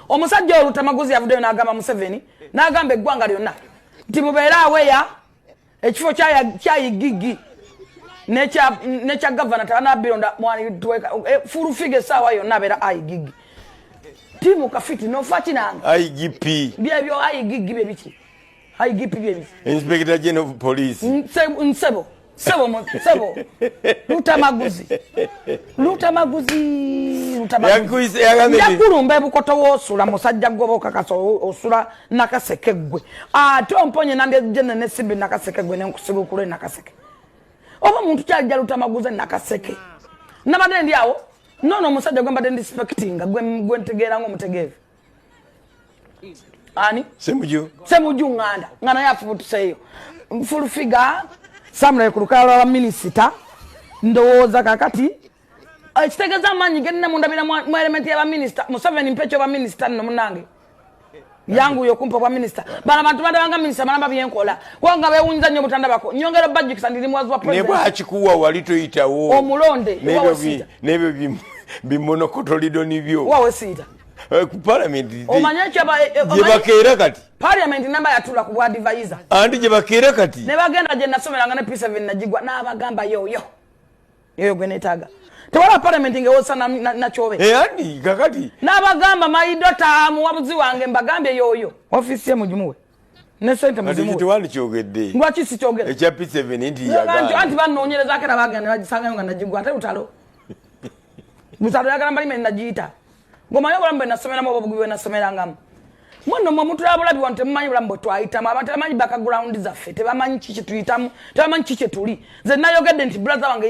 omusajja olutamaguzi yavuddeyo n'agamba Museveni n'agamba eggwanga lyonna nti mubeera aweya ekifo kyayigigi nekya gavana tabanabironda fulufige essaawa yonna abeera ayigigi timu kafiti nofa kinanga IGP byebyo ayigigi bye IGP bye Inspector General of Police Nsebo lutamaguzi yakulumba ebukoto w'osula musajja gwoboka kaso osula nakaseke gwe ate omponye nambye jene nesimbi nakaseke gwe nenkusibukule nakaseke oba muntu kyajja lutamaguzi nakaseke nabadde ndi awo nono musajja gwe mbadde ndi inspectinga gwe ntegeera ng'omutegeevu ani semuju nganda yafubutuseeyo fulufiga samula ku lukala lwa minisita ndowooza kakati ekitegeeza amanyi genina mundabira mu element y'abaminisita Museveni mpecho y'abaminisita nno munange yangu yokumpa bwa minisita bana bantu badabanga minisita balamba byenkola wanga bewunza nnyo butanda bako nyongera budget sandiri mwazi wa president ne bwakikuwa walitoyitawo omulonde nebyo bimonokotolido nibyo wawe sita ku parliament omanyacho bakera kati parliament namba yatula ku advisor andi je bakera kati ne bagenda je nasomeranga ne P7 najigwa n'abagamba yoyo gwe netaga tewala parliament ngewosa na chobe andi kakati n'abagamba maidota mu wabuzi wange mbagambye yoyo office ye mujumuwe ne sente muzimu tewali kyogedde ngwaki si kyogedde ekya P7 ndi yaga anti banonyereza akera bagenda bagisanga nga najigwa ate utalo mutalo yagala mbali mena najiita ngoma yo bulambe nasomera mu obugwi nasomerangamu mwono mwe mutulabula biwante mumanyi bulambo twayitamu abantu bamanyi background zaffe tebamanyi kiki tuyitamu tebamanyi kiki tuli nze nayogedde nti brother wange